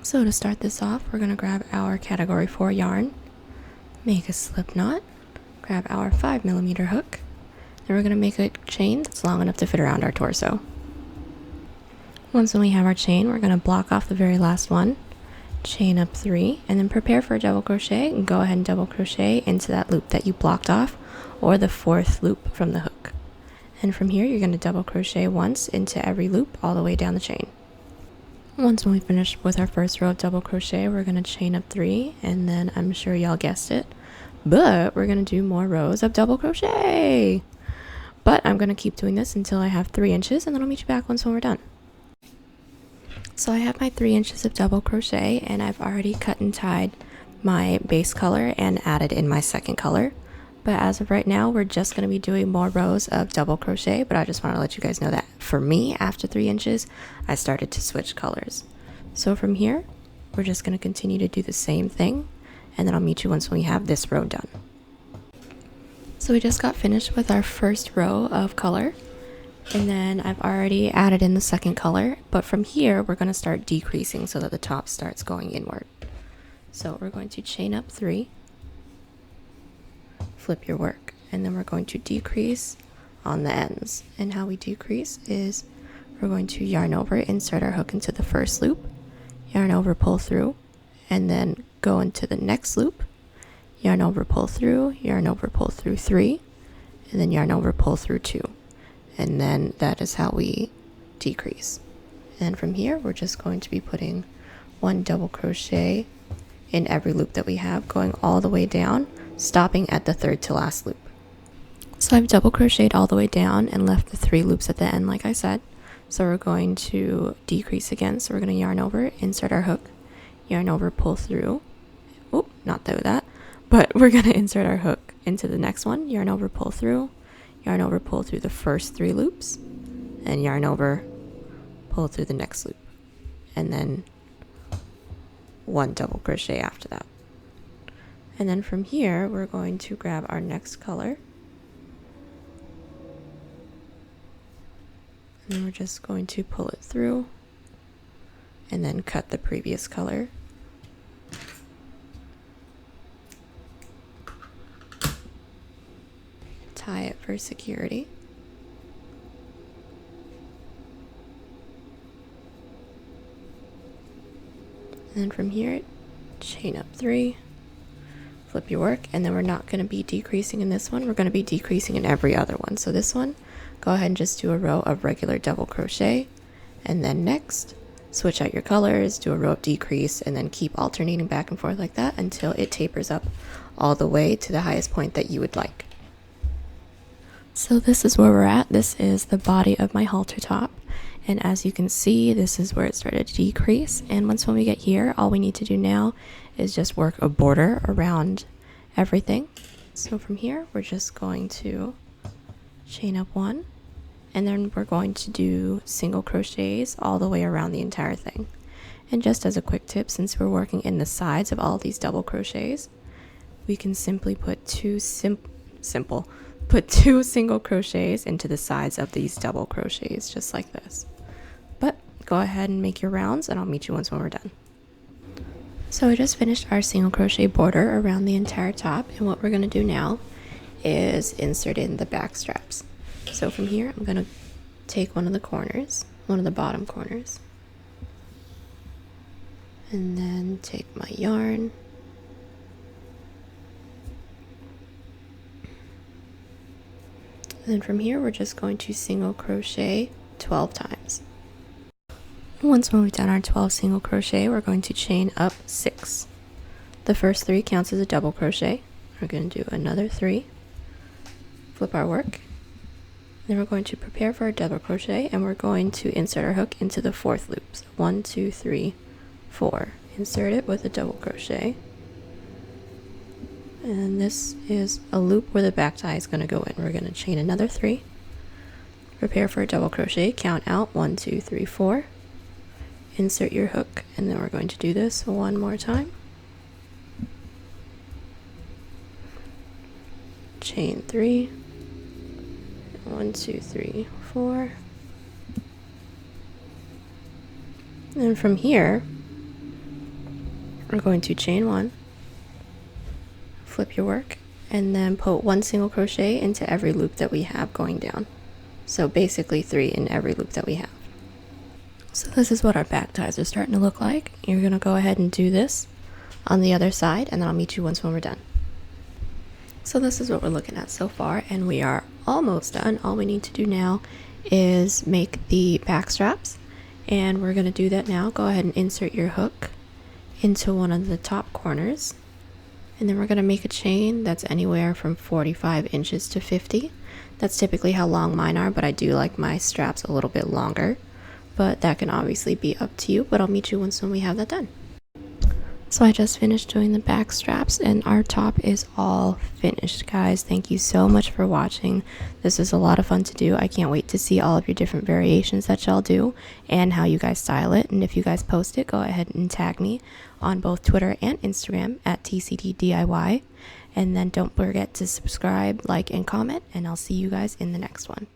So to start this off, we're going to grab our category 4 yarn, make a slip knot, grab our 5mm hook, then we're going to make a chain that's long enough to fit around our torso. Once we have our chain, we're going to block off the very last one, chain up 3, and then prepare for a double crochet and go ahead and double crochet into that loop that you blocked off, or the 4th loop from the hook. And from here, you're going to double crochet once into every loop all the way down the chain. Once we finish with our first row of double crochet, we're going to chain up 3, and then I'm sure y'all guessed it, but we're going to do more rows of double crochet. But I'm going to keep doing this until I have 3 inches, and then I'll meet you back when we're done. So I have my 3 inches of double crochet, and I've already cut and tied my base color and added in my second color. But as of right now, we're just going to be doing more rows of double crochet, but I just want to let you guys know that for me, after 3 inches, I started to switch colors. So from here, we're just going to continue to do the same thing, and then I'll meet you once we have this row done. So we just got finished with our first row of color, and then I've already added in the second color, but from here, we're going to start decreasing so that the top starts going inward. So we're going to chain up 3, flip your work, and then we're going to decrease on the ends. And how we decrease is we're going to yarn over, insert our hook into the first loop, yarn over, pull through, and then go into the next loop, yarn over, pull through, yarn over, pull through 3, and then yarn over, pull through 2. And then that is how we decrease. And from here, we're just going to be putting 1 double crochet in every loop that we have, going all the way down, stopping at the 3rd to last loop. So I've double crocheted all the way down and left the 3 loops at the end, like I said. So we're going to decrease again. So we're going to yarn over, insert our hook, yarn over, pull through. Oh, not do that. But we're going to insert our hook into the next one, yarn over, pull through, yarn over, pull through the first 3 loops, and yarn over, pull through the next loop. And then 1 double crochet after that. And then from here, we're going to grab our next color. And we're just going to pull it through and then cut the previous color. Tie it for security. And then from here, chain up 3. Flip your work, and then we're not going to be decreasing in this one, we're going to be decreasing in every other one. So this one, go ahead and just do a row of regular double crochet, and then next switch out your colors, do a row of decrease, and then keep alternating back and forth like that until it tapers up all the way to the highest point that you would like. So this is where we're at. This is the body of my halter top, and as you can see, this is where it started to decrease. And once when we get here, all we need to do now is just work a border around everything. So from here, we're just going to chain up 1, and then we're going to do single crochets all the way around the entire thing. And just as a quick tip, since we're working in the sides of all these double crochets, we can simply put 2 single crochets into the sides of these double crochets, just like this. But go ahead and make your rounds, and I'll meet you once when we're done. So we just finished our single crochet border around the entire top, and what we're going to do now is insert in the back straps. So from here, I'm going to take one of the corners, one of the bottom corners, and then take my yarn, and then from here, we're just going to single crochet 12 times. Once we've done our 12 single crochet, we're going to chain up 6. The first 3 counts as a double crochet. We're going to do another 3, flip our work, then we're going to prepare for our double crochet, and we're going to insert our hook into the 4th loop. So 1, 2, 3, 4. Insert it with a double crochet, and this is a loop where the back tie is going to go in. We're going to chain another 3, prepare for a double crochet, count out 1, 2, 3, 4. Insert your hook, and then we're going to do this one more time. Chain 3, 1, 2, 3, 4. And from here, we're going to chain 1, flip your work, and then put 1 single crochet into every loop that we have going down. So basically 3 in every loop that we have. So this is what our back ties are starting to look like. You're going to go ahead and do this on the other side, and then I'll meet you once when we're done. So this is what we're looking at so far, and we are almost done. All we need to do now is make the back straps, and we're going to do that now. Go ahead and insert your hook into one of the top corners, and then we're going to make a chain that's anywhere from 45 inches to 50. That's typically how long mine are, but I do like my straps a little bit longer, but that can obviously be up to you, but I'll meet you once when we have that done. So I just finished doing the back straps, and our top is all finished, guys. Thank you so much for watching. This is a lot of fun to do. I can't wait to see all of your different variations that y'all do and how you guys style it. And if you guys post it, go ahead and tag me on both Twitter and Instagram at TCDDIY. And then don't forget to subscribe, like, and comment, and I'll see you guys in the next one.